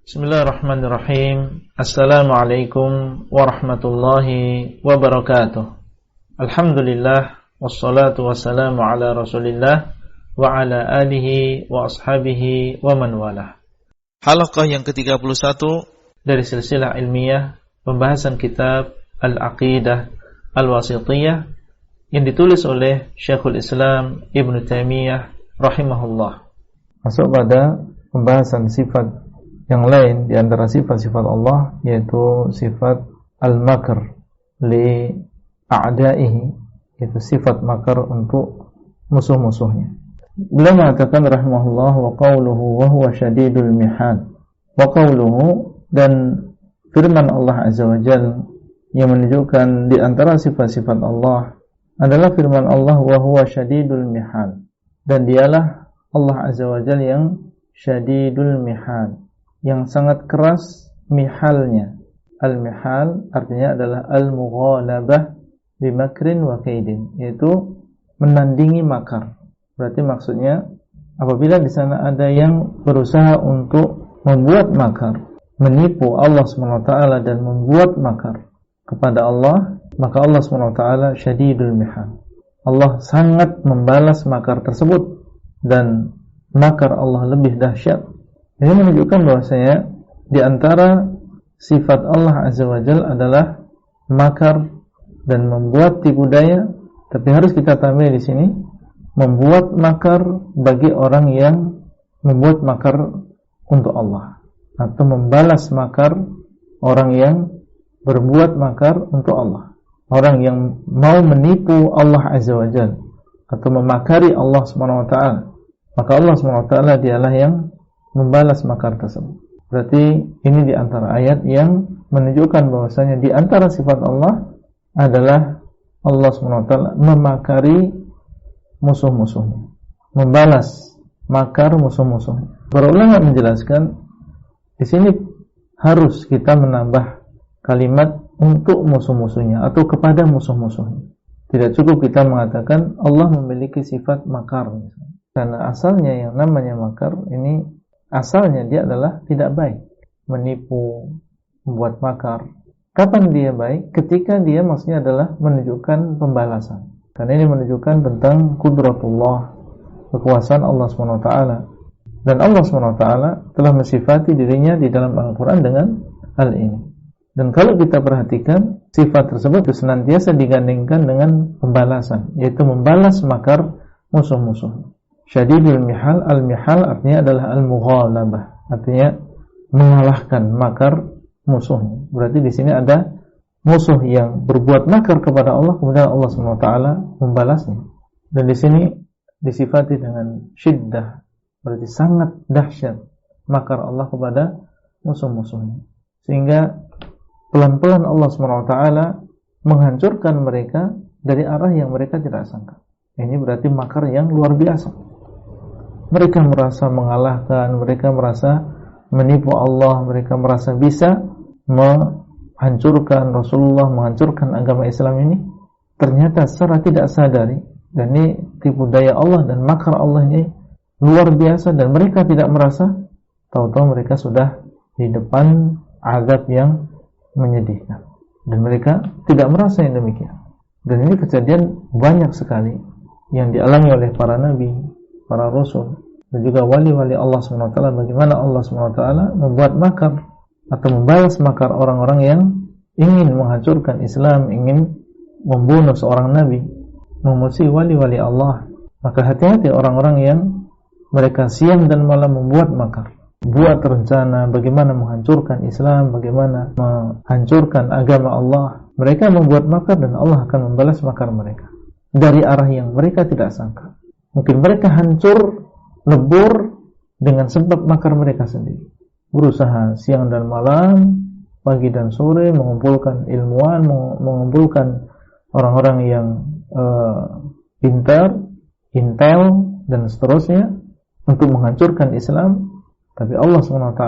Bismillahirrahmanirrahim. Assalamualaikum warahmatullahi wabarakatuh. Alhamdulillah, wassalatu wassalamu ala Rasulillah wa ala alihi wa ashabihi wa man walah. Halaqah yang ke-31 dari silsilah ilmiah pembahasan kitab Al-Aqidah Al-Wasithiyah yang ditulis oleh Syekhul Islam Ibn Taimiyah rahimahullah. Masuk pada pembahasan sifat yang lain di antara sifat-sifat Allah, yaitu sifat al-makr li a'da'ihi, yaitu sifat makar untuk musuh-musuhnya. Beliau mengatakan rahimahullah, wa qawluhu wa huwa syadidul mihal. Wa qawluhu, dan firman Allah Azza wa Jalla yang menunjukkan di antara sifat-sifat Allah adalah firman Allah, wa huwa syadidul mihal, dan dialah Allah Azza wa Jalla yang syadidul mihal, yang sangat keras mihalnya. Al-mihal artinya adalah al-mughalabah bimakrin wa kaidin, yaitu menandingi makar. Berarti maksudnya apabila di sana ada yang berusaha untuk membuat makar, menipu Allah SWT dan membuat makar kepada Allah, maka Allah SWT syadidul mihal. Allah sangat membalas makar tersebut, dan makar Allah lebih dahsyat. Ini menunjukkan bahwasanya di antara sifat Allah Azza wa Jalla adalah makar dan membuat tipu daya, tapi harus kita tambah di sini membuat makar bagi orang yang membuat makar untuk Allah, atau membalas makar orang yang berbuat makar untuk Allah. Orang yang mau menipu Allah Azza wa Jalla atau memakari Allah Subhanahu wa taala, maka Allah Subhanahu wa taala dialah yang membalas makar tersebut. Berarti ini di antara ayat yang menunjukkan bahwasanya di antara sifat Allah adalah Allah SWT memakari musuh-musuhnya, membalas makar musuh-musuhnya. Para ulama menjelaskan di sini harus kita menambah kalimat untuk musuh-musuhnya atau kepada musuh-musuhnya. Tidak cukup kita mengatakan Allah memiliki sifat makar, karena asalnya yang namanya makar ini asalnya dia adalah tidak baik, menipu, membuat makar. Kapan dia baik? Ketika dia maksudnya adalah menunjukkan pembalasan. Karena ini menunjukkan tentang kudratullah, kekuasaan Allah SWT. Dan Allah SWT telah mensifati dirinya di dalam Al-Quran dengan hal ini. Dan kalau kita perhatikan, sifat tersebut senantiasa digandingkan dengan pembalasan, yaitu membalas makar musuh-musuh. Syadidul mihal, al-mihal artinya adalah al-mughalabah, artinya mengalahkan makar musuhnya. Berarti di sini ada musuh yang berbuat makar kepada Allah, kemudian Allah SWT membalasnya. Dan di sini disifati dengan syiddah, berarti sangat dahsyat makar Allah kepada musuh-musuhnya, sehingga pelan-pelan Allah SWT menghancurkan mereka dari arah yang mereka tidak sangka. Ini berarti makar yang luar biasa. Mereka merasa mengalahkan, mereka merasa menipu Allah, mereka merasa bisa menghancurkan Rasulullah, menghancurkan agama Islam ini. Ternyata secara tidak sadari, dan ini tipu daya Allah dan makar Allah ini luar biasa, dan mereka tidak merasa, tahu-tahu mereka sudah di depan azab yang menyedihkan, dan mereka tidak merasa yang demikian. Dan ini kejadian banyak sekali yang dialami oleh para nabi, para rasul, dan juga wali-wali Allah SWT. Bagaimana Allah SWT membuat makar atau membalas makar orang-orang yang ingin menghancurkan Islam, ingin membunuh seorang nabi, memusuhi wali-wali Allah. Maka hati-hati orang-orang yang mereka siang dan malam membuat makar, buat rencana bagaimana menghancurkan Islam, bagaimana menghancurkan agama Allah. Mereka membuat makar dan Allah akan membalas makar mereka dari arah yang mereka tidak sangka. Mungkin mereka hancur, lebur dengan sebab makar mereka sendiri. Berusaha siang dan malam, pagi dan sore, mengumpulkan ilmuwan, mengumpulkan orang-orang yang pintar, intel, dan seterusnya untuk menghancurkan Islam. Tapi Allah SWT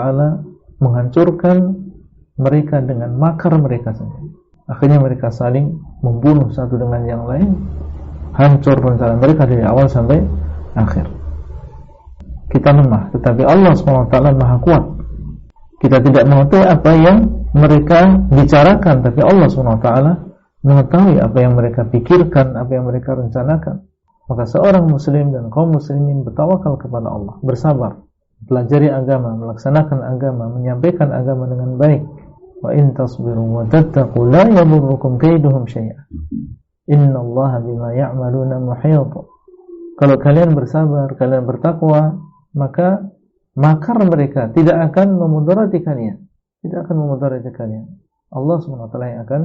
menghancurkan mereka dengan makar mereka sendiri. Akhirnya mereka saling membunuh satu dengan yang lain, hancur rencana mereka dari awal sampai akhir. Kita lemah, tetapi Allah SWT Maha kuat. Kita tidak mengetahui apa yang mereka bicarakan, tapi Allah SWT mengetahui apa yang mereka pikirkan, apa yang mereka rencanakan. Maka seorang muslim dan kaum muslimin bertawakal kepada Allah, bersabar, pelajari agama, melaksanakan agama, menyampaikan agama dengan baik. Wa in tasbiru wa tattaqu la yadurrukum kaiduhum syai'a. Innallaha bima ya'maluna muhit. Kalau kalian bersabar, kalian bertakwa, maka makar mereka tidak akan memudarati kalian. Tidak akan memudarati kalian. Allah SWT yang akan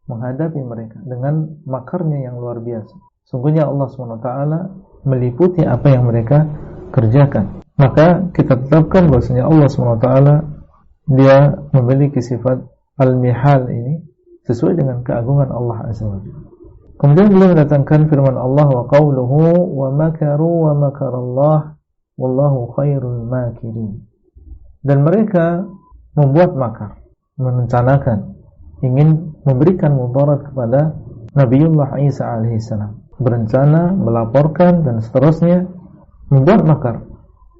menghadapi mereka dengan makarnya yang luar biasa. Sungguhnya Allah SWT meliputi apa yang mereka kerjakan. Maka kita tetapkan bahwasanya Allah SWT Dia memiliki sifat al-mihal ini sesuai dengan keagungan Allah Azza wa Jalla. Kemudian beliau mendatangkan firman Allah wa qawluhu wa makaru wa makarallah wallahu khairul makirin. Dan mereka membuat makar, merencanakan, ingin memberikan mudarat kepada Nabiullah Isa alaihissalam, berencana, melaporkan dan seterusnya, membuat makar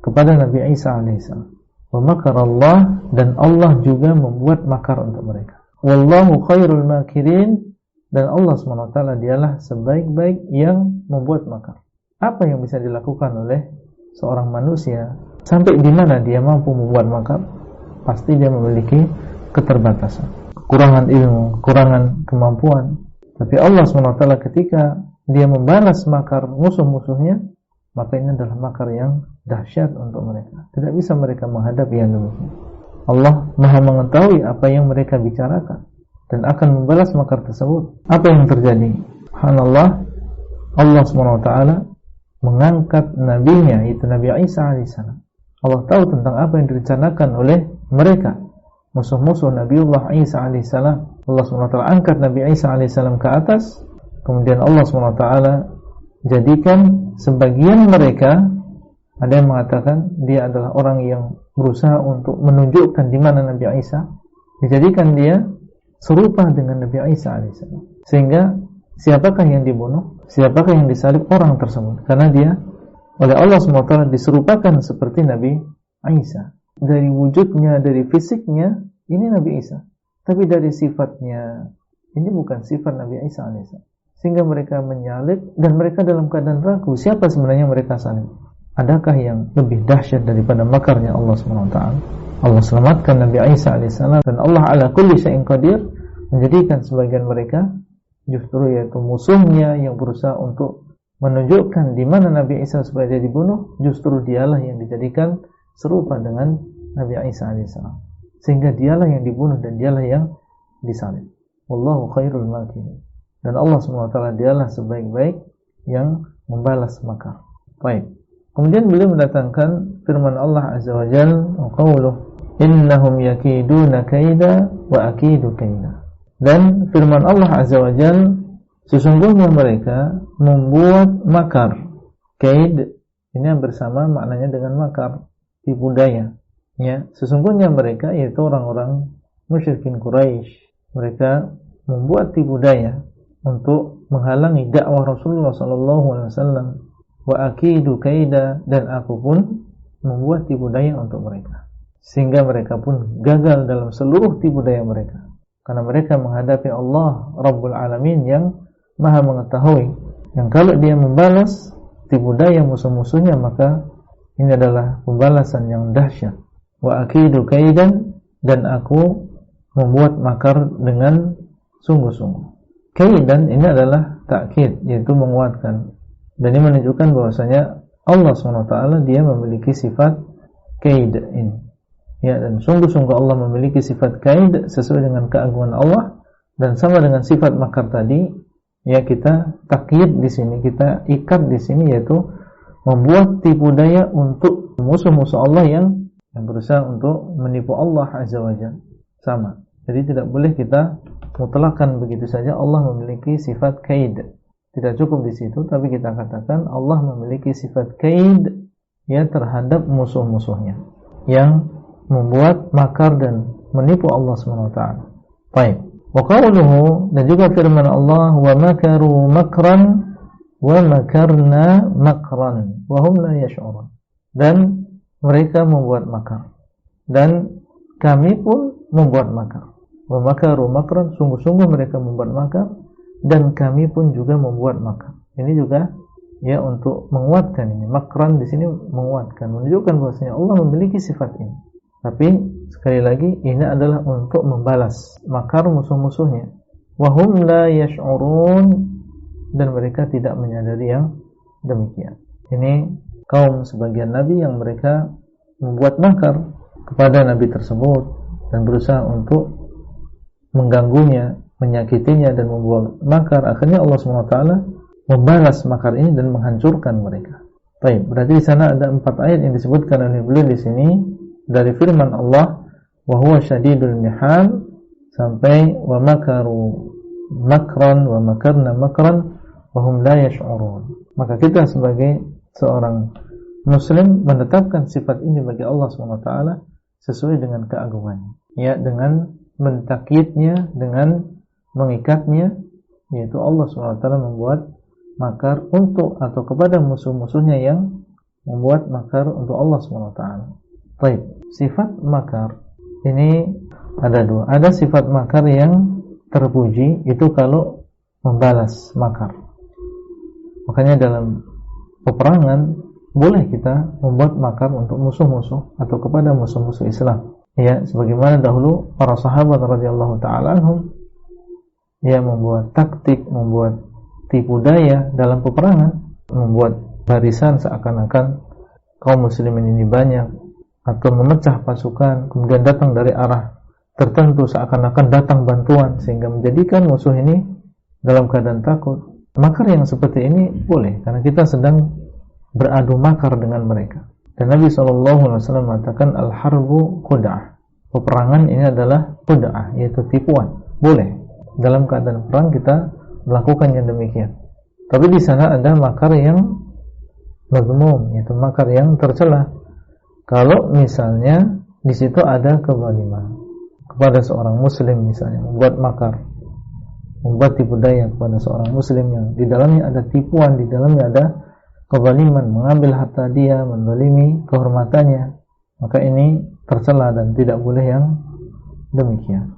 kepada Nabi Isa alaihissalam. Wa makarallah, dan Allah juga membuat makar untuk mereka. Wallahu khairul makirin, dan Allah SWT dialah sebaik-baik yang membuat makar. Apa yang bisa dilakukan oleh seorang manusia, sampai di mana dia mampu membuat makar? Pasti dia memiliki keterbatasan, kekurangan ilmu, kekurangan kemampuan. Tapi Allah SWT ketika dia membalas makar musuh-musuhnya, maka ini adalah makar yang dahsyat untuk mereka. Tidak bisa mereka menghadapi yang demikian. Allah Maha mengetahui apa yang mereka bicarakan dan akan membalas makar tersebut. Apa yang terjadi? Subhanallah, Allah SWT mengangkat nabinya, yaitu Nabi Isa alaihissalam. Allah tahu tentang apa yang direncanakan oleh mereka, musuh-musuh Nabiullah Isa alaihissalam. Allah SWT angkat Nabi Isa alaihissalam ke atas. Kemudian Allah SWT jadikan sebagian mereka, ada yang mengatakan dia adalah orang yang berusaha untuk menunjukkan di mana Nabi Isa, dijadikan dia serupa dengan Nabi Isa alaihissalam. Sehingga siapakah yang dibunuh, siapakah yang disalib? Orang tersebut, karena dia oleh Allah SWT diserupakan seperti Nabi Isa. Dari wujudnya, dari fisiknya, ini Nabi Isa. Tapi dari sifatnya, ini bukan sifat Nabi Isa alaihissalam. Sehingga mereka menyalib, dan mereka dalam keadaan ragu, siapa sebenarnya mereka salib? Adakah yang lebih dahsyat daripada makarnya Allah SWT? Allah selamatkan Nabi Isa alaihissalam, dan Allah ala kulli syai'in qadir menjadikan sebagian mereka justru yaitu musuhnya yang berusaha untuk menunjukkan di mana Nabi Isa supaya dia dibunuh, justru dialah yang dijadikan serupa dengan Nabi Isa alaihissalam, sehingga dialah yang dibunuh dan dialah yang disalib. Wallahu khairul makirin, dan Allah SWT dialah sebaik-baik yang membalas makar. Baik. Kemudian beliau mendatangkan firman Allah Azza wa Jalla, wa qawluhu innahum yakiduna kaida wa akidu kaida. Dan firman Allah Azza wa Jalla, sesungguhnya mereka membuat makar. Kaid ini bersama maknanya dengan makar, tipu daya. Ya, sesungguhnya mereka yaitu orang-orang musyrikin Quraisy, mereka membuat tipu daya untuk menghalangi dakwah Rasulullah SAW. Wa akidu kaida, dan aku pun membuat tipu daya untuk mereka, sehingga mereka pun gagal dalam seluruh tipu daya mereka, karena mereka menghadapi Allah Rabbul Alamin yang Maha mengetahui, yang kalau dia membalas tipu daya musuh-musuhnya, maka ini adalah pembalasan yang dahsyat. Wa akidu kaidan, dan aku membuat makar dengan sungguh-sungguh. Kaidan ini adalah takkid, yaitu menguatkan. Dan ini menunjukkan bahwasanya Allah SWT dia memiliki sifat kaid ini. Ya, dan sungguh-sungguh Allah memiliki sifat kaid sesuai dengan keagungan Allah, dan sama dengan sifat makar tadi. Ya, kita takyid di sini, kita ikat di sini, yaitu membuat tipu daya untuk musuh-musuh Allah yang berusaha untuk menipu Allah Azza wa Jalla. Sama. Jadi tidak boleh kita mutlakkan begitu saja Allah memiliki sifat kaid. Tidak cukup di situ, tapi kita katakan Allah memiliki sifat kaid ya terhadap musuh-musuhnya yang membuat makar dan menipu Allah SWT. Baik. Wa qawluhu, dan juga firman Allah, wa makaru makran wa makarna makran wa hum la yash'urun. Dan mereka membuat makar, dan kami pun membuat makar. Wa makaru makran, sungguh-sungguh mereka membuat makar, dan kami pun juga membuat makar. Ini juga ya untuk menguatkan ini. Makran di sini menguatkan, menunjukkan bahwasanya Allah memiliki sifat ini. Tapi sekali lagi ini adalah untuk membalas makar musuh-musuhnya. Wa hum la yash'urun, dan mereka tidak menyadari yang demikian. Ini kaum sebagian nabi yang mereka membuat makar kepada nabi tersebut dan berusaha untuk mengganggunya, menyakitinya dan membuat makar. Akhirnya Allah SWT membalas makar ini dan menghancurkan mereka. Baik, berarti di sana ada 4 ayat yang disebutkan oleh beliau di sini dari firman Allah, wa huwa syadidul mihal, sampai wa makaru makran wa makarna makran wa hum la yash'urun. Maka kita sebagai seorang muslim menetapkan sifat ini bagi Allah SWT sesuai dengan keagungannya, ya, dengan mentakyidnya, dengan mengikatnya, yaitu Allah SWT membuat makar untuk atau kepada musuh-musuhnya yang membuat makar untuk Allah SWT. Baik, sifat makar ini ada 2. Ada sifat makar yang terpuji, itu kalau membalas makar. Makanya dalam peperangan boleh kita membuat makar untuk musuh-musuh atau kepada musuh-musuh Islam. Ya, sebagaimana dahulu para sahabat radhiyallahu taala anhum yang membuat taktik, membuat tipu daya dalam peperangan, membuat barisan seakan-akan kaum muslimin ini banyak, atau memecah pasukan kemudian datang dari arah tertentu seakan-akan datang bantuan sehingga menjadikan musuh ini dalam keadaan takut. Makar yang seperti ini boleh karena kita sedang beradu makar dengan mereka. Dan Nabi SAW mengatakan al-harbu khud'ah. Peperangan ini adalah khud'ah, yaitu tipuan. Boleh dalam keadaan perang kita melakukan yang demikian. Tapi di sana ada makar yang mazmum, yaitu makar yang tercela. Kalau misalnya di situ ada kezaliman kepada seorang muslim, misalnya membuat makar, membuat tipu daya kepada seorang muslim yang di dalamnya ada tipuan, di dalamnya ada kezaliman, mengambil harta dia, menzalimi kehormatannya, maka ini tercela dan tidak boleh yang demikian.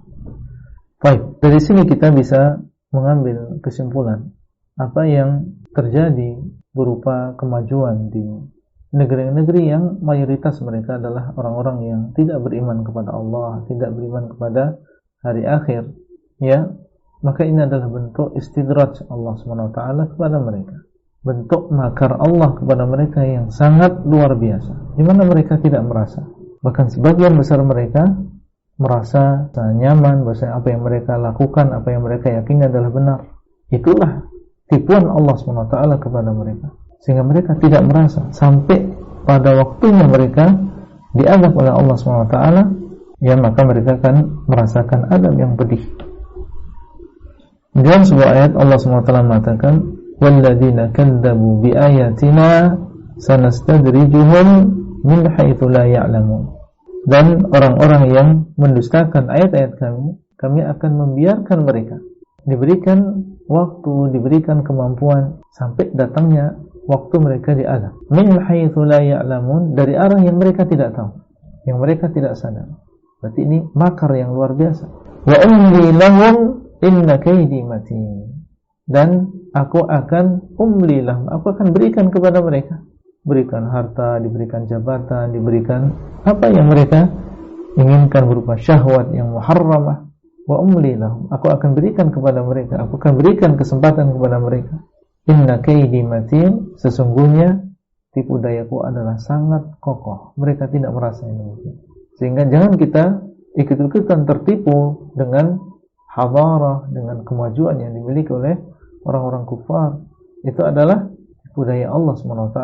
Baik, dari sini kita bisa mengambil kesimpulan apa yang terjadi berupa kemajuan di negeri-negeri yang mayoritas mereka adalah orang-orang yang tidak beriman kepada Allah, tidak beriman kepada hari akhir, ya, maka ini adalah bentuk istidraj Allah SWT kepada mereka, bentuk makar Allah kepada mereka yang sangat luar biasa, di mana mereka tidak merasa, bahkan sebagian besar mereka merasa nyaman bahwa apa yang mereka lakukan, apa yang mereka yakini adalah benar. Itulah tipuan Allah SWT kepada mereka, sehingga mereka tidak merasa sampai pada waktunya mereka diazab oleh Allah SWT, ya, maka mereka akan merasakan azab yang pedih. Dalam sebuah ayat Allah SWT mengatakan, walladzina kadzabu biayatina sanastadrijuhum min haitsu la ya'lamun. Dan orang-orang yang mendustakan ayat-ayat kami, kami akan membiarkan mereka diberikan waktu, diberikan kemampuan sampai datangnya waktu mereka diazab. Min haitsu la ya'lamun, dari arah yang mereka tidak tahu, yang mereka tidak sadar. Berarti ini makar yang luar biasa. Wa umli lahum inna kaidi matin. Dan aku akan umli lahum, aku akan berikan kepada mereka, berikan harta, diberikan jabatan, diberikan apa yang mereka inginkan berupa syahwat yang muharramah. Wa umli lahum, aku akan berikan kepada mereka, aku akan berikan kesempatan kepada mereka. Inna kaidi matin, sesungguhnya tipu dayaku adalah sangat kokoh. Mereka tidak merasa ini mungkin. Sehingga jangan kita ikut-ikutan tertipu dengan hadarah, dengan kemajuan yang dimiliki oleh orang-orang kufar. Itu adalah tipu daya Allah SWT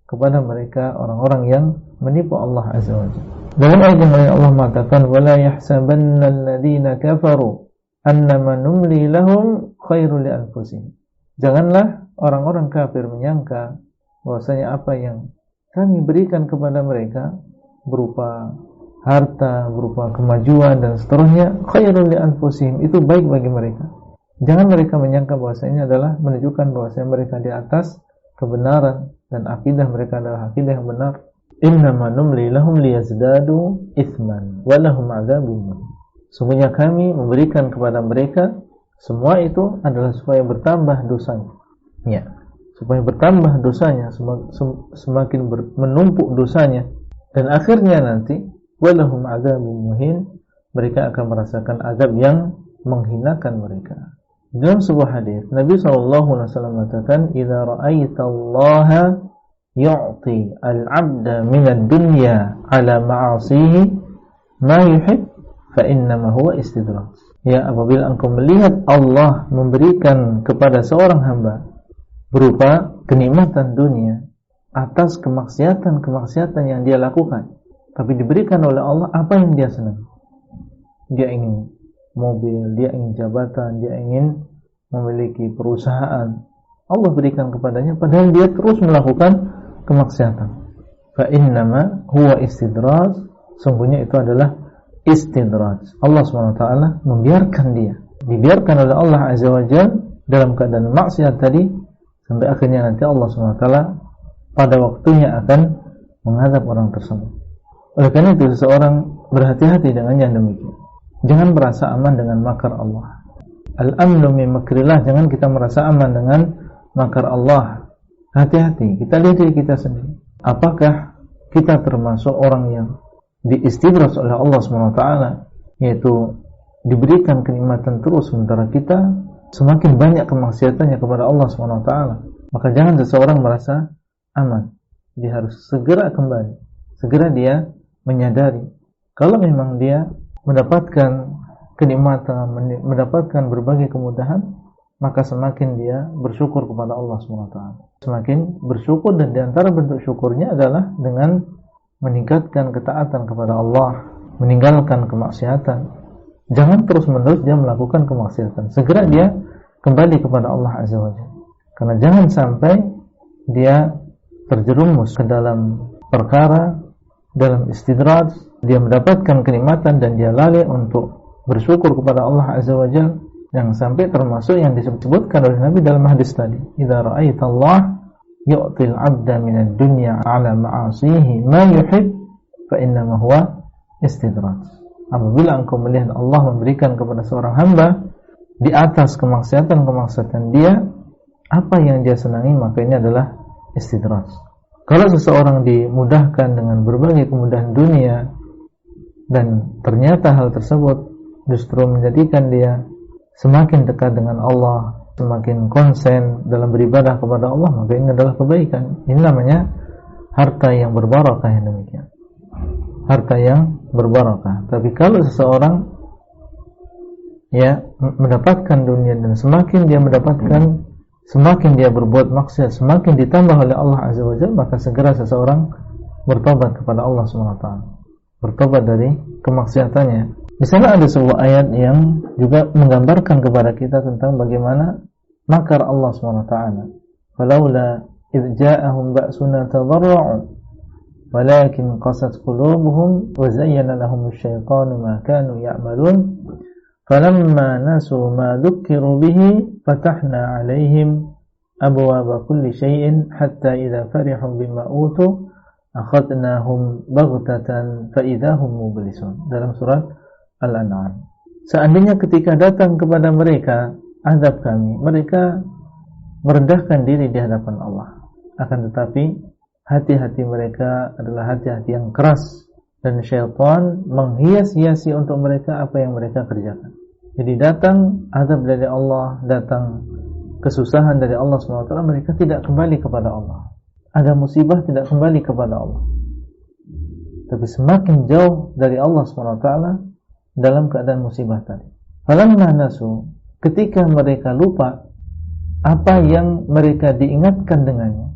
kepada mereka, orang-orang yang menipu Allah Azza wa Jalla. Dalam ayat yang lain Allah mengatakan, wala yahsabanna alladhina kafaru annama numli lahum khairul li anfusihim. Janganlah orang-orang kafir menyangka bahwasanya apa yang kami berikan kepada mereka berupa harta, berupa kemajuan dan seterusnya, khairul li anfusihim, itu baik bagi mereka. Jangan mereka menyangka bahwasanya adalah menunjukkan bahwasanya mereka di atas kebenaran dan akidah mereka adalah akidah yang benar. Innama numli lahum liyazdadu itsman wa lahum 'adzabun. Sungguhnya kami memberikan kepada mereka semua itu adalah supaya bertambah dosanya. Ya, supaya bertambah dosanya, semakin menumpuk dosanya, dan akhirnya nanti walahum 'adzabun muhin, mereka akan merasakan azab yang menghinakan mereka. Dalam sebuah hadis Nabi SAW mengatakan, "Idza ra'aita Allah yu'ti al-'abda min ad-dunya 'ala ma'asihi ma yuhib fa innama huwa istidraj." Ya, apabila engkau melihat Allah memberikan kepada seorang hamba berupa kenikmatan dunia atas kemaksiatan yang dia lakukan, tapi diberikan oleh Allah apa yang dia senang. Dia ingin mobil, dia ingin jabatan, dia ingin memiliki perusahaan. Allah berikan kepadanya padahal dia terus melakukan kemaksiatan. Fa innama huwa istidraj, sungguhnya itu adalah istidraj. Allah SWT membiarkan dia, dibiarkan oleh Allah Azza wa Jalla dalam keadaan maksiat tadi, sampai akhirnya nanti Allah SWT pada waktunya akan menghadap orang tersebut. Oleh karena itu seseorang berhati-hati dengan yang demikian. Jangan merasa aman dengan makar Allah. Al-amnu min makrillah, jangan kita merasa aman dengan makar Allah. Hati-hati, kita lihat diri kita sendiri. Apakah kita termasuk orang yang diistidraj oleh Allah SWT, yaitu diberikan kenikmatan terus sementara kita semakin banyak kemaksiatannya kepada Allah SWT? Maka jangan seseorang merasa aman. Dia harus segera kembali, segera dia menyadari kalau memang dia mendapatkan kenikmatan, mendapatkan berbagai kemudahan, maka semakin dia bersyukur kepada Allah SWT. Semakin bersyukur, dan diantara bentuk syukurnya adalah dengan meningkatkan ketaatan kepada Allah, meninggalkan kemaksiatan. Jangan terus-menerus dia melakukan kemaksiatan. Segera dia kembali kepada Allah Azza wa Jalla. Karena jangan sampai dia terjerumus ke dalam perkara, dalam istidraj, dia mendapatkan kenikmatan dan dia lalai untuk bersyukur kepada Allah Azza wa Jalla, yang sampai termasuk yang disebutkan oleh Nabi dalam hadis tadi, "Idza ra'aita Allah yu'til 'abda minad dunya 'ala ma'asihi ma yuhib fa innama huwa istidraj." Apabila engkau melihat Allah memberikan kepada seorang hamba di atas kemaksiatan dia apa yang dia senangi, maka ini adalah istidraj. Kalau seseorang dimudahkan dengan berbagai kemudahan dunia dan ternyata hal tersebut justru menjadikan dia semakin dekat dengan Allah, semakin konsen dalam beribadah kepada Allah, maka ini adalah kebaikan. Ini namanya harta yang berbarakah, yang demikian. Harta yang berbarakah. Tapi kalau seseorang ya mendapatkan dunia dan semakin dia mendapatkan, semakin dia berbuat maksiat, semakin ditambah oleh Allah Azza wa Jalla, maka segera seseorang bertobat kepada Allah SWT, bertobat dari kemaksiatannya. Di sana ada sebuah ayat yang juga menggambarkan kepada kita tentang bagaimana makar Allah SWT. Falaula idh ja'ahum ba'suna tadarra'u walakin qasat qulubuhum wa zayyana lahum asy-syaitanu ma kanu ya'malun falamma nasu ma dzukkiru bihi fatahna 'alaihim abwaaba kulli syai'in hatta idza farihu bima utu akhadnahum baghtatan fa idahum mublisun. Dalam surat Al-An'am. Seandainya ketika datang kepada mereka azab kami, mereka merendahkan diri di hadapan Allah. Akan tetapi hati-hati mereka adalah hati-hati yang keras, dan syaitan menghias-hiasi untuk mereka apa yang mereka kerjakan. Jadi datang azab dari Allah, datang kesusahan dari Allah SWT, mereka tidak kembali kepada Allah. Ada musibah tidak kembali kepada Allah, tapi semakin jauh dari Allah SWT dalam keadaan musibah tadi. Falamma nasu, ketika mereka lupa apa yang mereka diingatkan dengannya.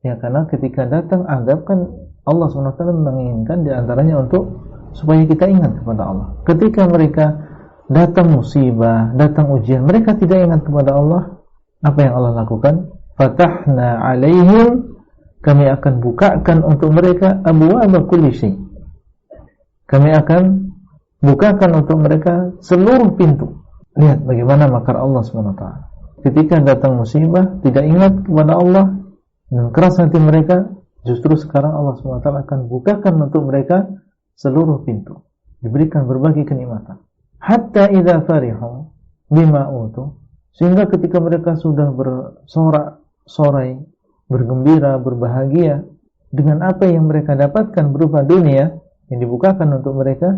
Ya, karena ketika datang azab kan Allah SWT menginginkan diantaranya untuk supaya kita ingat kepada Allah. Ketika mereka datang musibah, datang ujian, mereka tidak ingat kepada Allah. Apa yang Allah lakukan? Fatahna alaihim, kami akan bukakan untuk mereka abwaaba kulli syai'. Kami akan bukakan untuk mereka seluruh pintu. Lihat bagaimana makar Allah SWT. Ketika datang musibah, tidak ingat kepada Allah dan keras hati mereka, Justru sekarang Allah SWT akan bukakan untuk mereka seluruh pintu, diberikan berbagai kenikmatan. Hatta idza farihu bima utu, sehingga ketika mereka sudah bersorak-sorai, bergembira, berbahagia dengan apa yang mereka dapatkan berupa dunia yang dibukakan untuk mereka,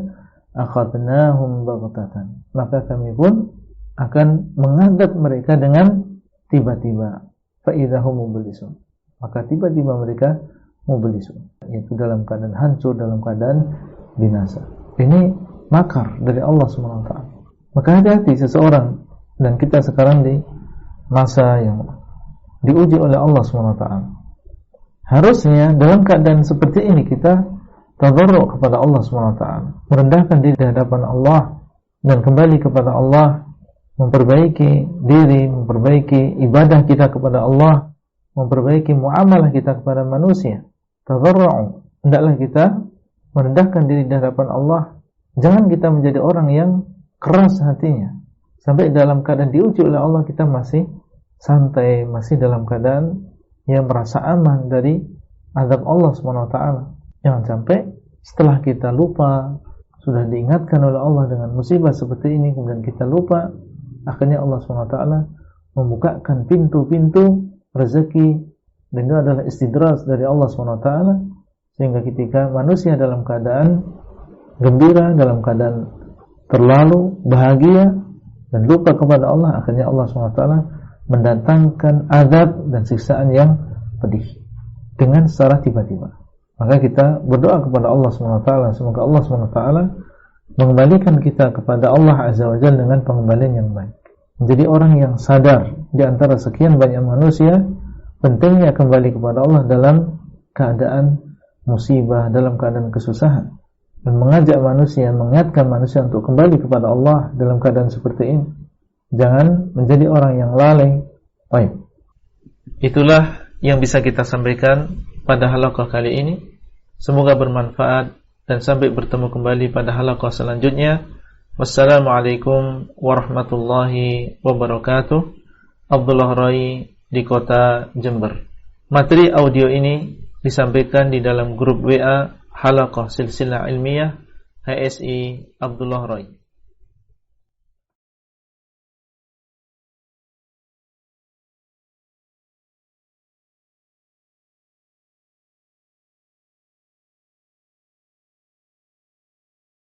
akhadnahum baghtatan, maka kami pun akan menghadap mereka dengan tiba-tiba. Fa idzahum mublisun, maka tiba-tiba mereka mublisun, yaitu dalam keadaan hancur, dalam keadaan binasa. Ini makar dari Allah SWT. Maka hati-hati seseorang, dan kita sekarang di masa yang diuji oleh Allah SWT. Harusnya dalam keadaan seperti ini kita tadarru' kepada Allah SWT, merendahkan diri di hadapan Allah dan kembali kepada Allah, memperbaiki diri, memperbaiki ibadah kita kepada Allah, memperbaiki muamalah kita kepada manusia. Tadarru', hendaklah kita merendahkan diri di hadapan Allah. Jangan kita menjadi orang yang keras hatinya, sampai dalam keadaan diuji oleh Allah kita masih santai, masih dalam keadaan yang merasa aman dari azab Allah SWT. Jangan sampai setelah kita lupa, sudah diingatkan oleh Allah dengan musibah seperti ini, kemudian kita lupa, akhirnya Allah SWT membukakan pintu-pintu rezeki, dan itu adalah istidraj dari Allah SWT, sehingga ketika manusia dalam keadaan gembira, dalam keadaan terlalu bahagia dan lupa kepada Allah, akhirnya Allah SWT mendatangkan azab dan siksaan yang pedih dengan secara tiba-tiba. Maka kita berdoa kepada Allah SWT, semoga Allah SWT mengembalikan kita kepada Allah Azza wa Jalla dengan pengembalian yang baik. Menjadi orang yang sadar di antara sekian banyak manusia, pentingnya kembali kepada Allah dalam keadaan musibah, dalam keadaan kesusahan, dan mengajak manusia, mengingatkan manusia untuk kembali kepada Allah dalam keadaan seperti ini. Jangan menjadi orang yang lalai. Baik. Itulah yang bisa kita sampaikan pada halaqah kali ini. Semoga bermanfaat dan sampai bertemu kembali pada halaqah selanjutnya. Wassalamualaikum warahmatullahi wabarakatuh. Abdullah Rai di kota Jember. Materi audio ini disampaikan di dalam grup WA Halaqah Silsilah Ilmiah HSI Abdullah Rai.